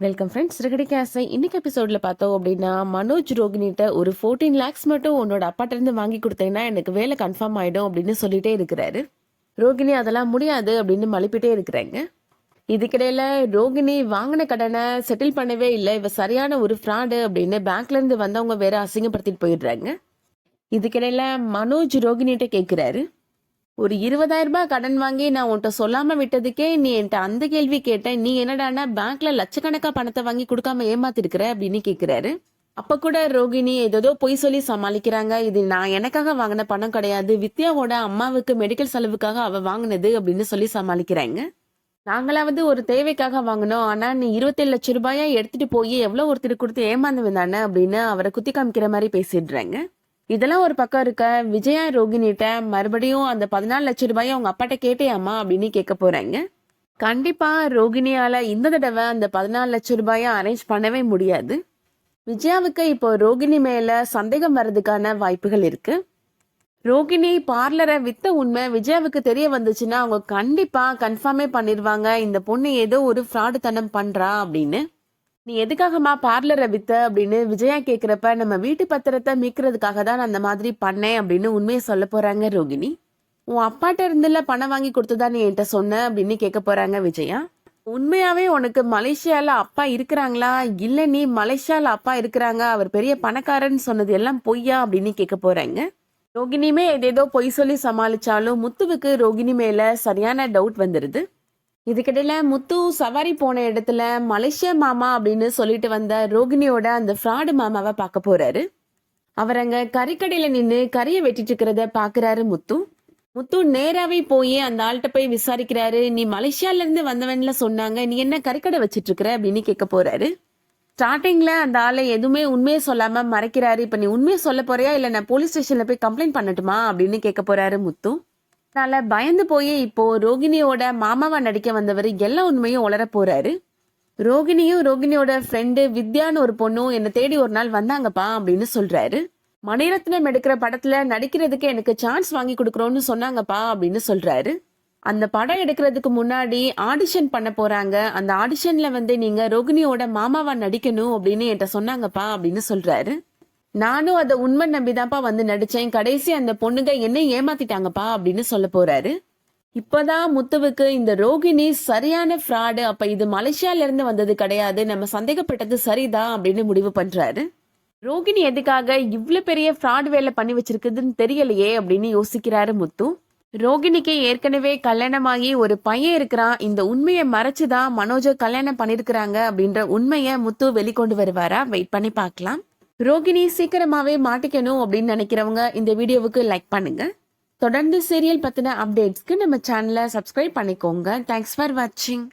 Welcome friends. சிறுகடி கேஸை இன்னைக்கு எபிசோட்ல பார்த்தோம் அப்படின்னா, மனோஜ் ரோகிணிட்ட ஒரு 14 lakhs மட்டும் உன்னோட அப்பாட்ட இருந்து வாங்கி கொடுத்தீங்கன்னா எனக்கு வேலை கன்ஃபார்ம் ஆயிடும் அப்படின்னு சொல்லிட்டே இருக்கிறாரு. ரோகிணி அதெல்லாம் முடியாது அப்படின்னு மழுப்பிட்டே இருக்கிறாங்க. இதுக்கிடையில ரோகிணி வாங்கின கடனை செட்டில் பண்ணவே இல்லை, இவ சரியான ஒரு ஃப்ராடு அப்படின்னு பேங்க்ல இருந்து வந்தவங்க வேற அசிங்கப்படுத்திட்டு போயிடுறாங்க. இதுக்கிடையில மனோஜ் ரோகிணிட்ட கேட்கிறாரு, ஒரு 20,000 ரூபாய் கடன் வாங்கி நான் உன்கிட்ட சொல்லாம விட்டதுக்கே நீ என்கிட்ட அந்த கேள்வி கேட்ட, நீ என்னடானா பேங்க்ல லட்சக்கணக்கா பணத்தை வாங்கி கொடுக்காம ஏமாத்திருக்கிற அப்படின்னு கேக்குறாரு. அப்ப கூட ரோகிணி ஏதோ பொய் சொல்லி சமாளிக்கிறாங்க. இது நான் எனக்காக வாங்கின பணம் கிடையாது, வித்யாவோட அம்மாவுக்கு மெடிக்கல் செலவுக்காக அவ வாங்கினது அப்படின்னு சொல்லி சமாளிக்கிறாங்க. நாங்களாவது ஒரு தேவைக்காக வாங்கினோம், ஆனா நீ 27 லட்சம் ரூபாயா எடுத்துட்டு போய் எவ்வளவு ஒருத்தருக்கு கொடுத்து ஏமாந்து தானே அப்படின்னு அவரை குத்தி காமிக்கிற மாதிரி பேசிடுறாங்க. இதெல்லாம் ஒரு பக்கம் இருக்க, விஜயா ரோகிணிட்ட மறுபடியும் அந்த 14 லட்சம் ரூபாயை அவங்க அப்பாட்ட கேட்டேயாமா அப்படின்னு கேட்க போறாங்க. கண்டிப்பா ரோகிணியால இந்த தடவை அந்த 14 லட்சம் ரூபாயை அரேஞ்ச் பண்ணவே முடியாது. விஜயாவுக்கு இப்போ ரோகிணி மேல சந்தேகம் வர்றதுக்கான வாய்ப்புகள் இருக்கு. ரோகிணி பார்லரை வித்த உண்மை விஜயாவுக்கு தெரிய வந்துச்சுன்னா அவங்க கண்டிப்பா கன்ஃபார்மே பண்ணிடுவாங்க, இந்த பொண்ணு ஏதோ ஒரு ஃப்ராடு தனம் பண்றா அப்படின்னு. நீ எதுக்காகமா பார்லரை வித்த அப்படின்னு விஜயா கேக்குறப்ப, நம்ம வீட்டு பத்திரத்தை மீட்கிறதுக்காக தான் அந்த மாதிரி பண்ணேன் அப்படின்னு உண்மையை சொல்ல போறாங்க ரோகிணி. உன் அப்பாட்ட இருந்துல பணம் வாங்கி கொடுத்ததா நீ என்கிட்ட சொன்ன அப்படின்னு கேட்க போறாங்க விஜயா. உண்மையாவே உனக்கு மலேசியால அப்பா இருக்கிறாங்களா, இல்ல நீ மலேசியால அப்பா இருக்கிறாங்க அவர் பெரிய பணக்காரன்னு சொன்னது எல்லாம் பொய்யா அப்படின்னு கேட்க போறாங்க. ரோகிணியுமே ஏதேதோ பொய் சொல்லி சமாளிச்சாலும் முத்துவுக்கு ரோகிணி மேல சரியான டவுட் வந்துருது. இதுக்கிடையில முத்து சவாரி போன இடத்துல மலேசியா மாமா அப்படின்னு சொல்லிட்டு வந்த ரோகிணியோட அந்த ஃப்ராடு மாமாவை பார்க்க போறாரு. அவர் அங்க கறிக்கடையில நின்று கறியை வெட்டிட்டு இருக்கிறத பாக்குறாரு முத்து. முத்து நேராவே போய் அந்த ஆள்கிட்ட போய் விசாரிக்கிறாரு. நீ மலேசியால இருந்து வந்தவன்ல சொன்னாங்க, நீ என்ன கறிக்கடை வச்சிட்டு இருக்கிற அப்படின்னு கேட்க போறாரு. ஸ்டார்டிங்ல அந்த ஆளை எதுவுமே உண்மையை சொல்லாம மறைக்கிறாரு. இப்ப நீ உண்மையை சொல்ல போறியா இல்ல நான் போலீஸ் ஸ்டேஷன்ல போய் கம்ப்ளைண்ட் பண்ணட்டுமா அப்படின்னு கேட்க போறாரு முத்து. அதனால பயந்து போய் இப்போ ரோகிணியோட மாமாவா நடிக்க வந்தவர் எல்லா உண்மையும் உளர போறாரு. ரோகிணியோட ஃப்ரெண்டு வித்யான்னு ஒரு பொண்ணும் என்னை தேடி ஒரு நாள் வந்தாங்கப்பா அப்படின்னு சொல்றாரு. மணிரத்னம் எடுக்கிற படத்துல நடிக்கிறதுக்கு எனக்கு சான்ஸ் வாங்கி கொடுக்குறோன்னு சொன்னாங்கப்பா அப்படின்னு சொல்றாரு. அந்த படம் எடுக்கிறதுக்கு முன்னாடி ஆடிஷன் பண்ண போறாங்க, அந்த ஆடிஷன்ல நீங்க ரோகிணியோட மாமாவா நடிக்கணும் அப்படின்னு என்கிட்ட சொன்னாங்கப்பா அப்படின்னு சொல்றாரு. நானும் அதை உண்மை நம்பிதான்ப்பா நடிச்சேன், கடைசி அந்த பொண்ணுங்க என்ன ஏமாத்திட்டாங்கப்பா அப்படின்னு சொல்ல போறாரு. இப்பதான் முத்துவுக்கு இந்த ரோகிணி சரியான ஃப்ராடு, அப்ப இது மலேசியால இருந்து வந்தது கிடையாது, நம்ம சந்தேகப்பட்டது சரிதான் அப்படின்னு முடிவு பண்றாரு. ரோகிணி எதுக்காக இவ்வளவு பெரிய ஃப்ராட் வேலை பண்ணி வச்சிருக்குதுன்னு தெரியலையே அப்படின்னு யோசிக்கிறாரு முத்து. ரோகிணிக்கு ஏற்கனவே கல்யாணமாகி ஒரு பையன் இருக்கிறான், இந்த உண்மையை மறைச்சுதான் மனோஜை கல்யாணம் பண்ணிருக்கிறாங்க அப்படின்ற உண்மையை முத்து வெளிக்கொண்டு வருவாரா, வெயிட் பண்ணி பார்க்கலாம். ரோகிணி சீக்கிரமாவே மாட்டிக்கணும் அப்படின்னு நினைக்கிறவங்க இந்த வீடியோவுக்கு லைக் பண்ணுங்க. தொடர்ந்து சீரியல் பத்தின அப்டேட்ஸ்க்கு நம்ம சேனலை சப்ஸ்கிரைப் பண்ணிக்கோங்க. தேங்க்ஸ் ஃபார் வாட்சிங்.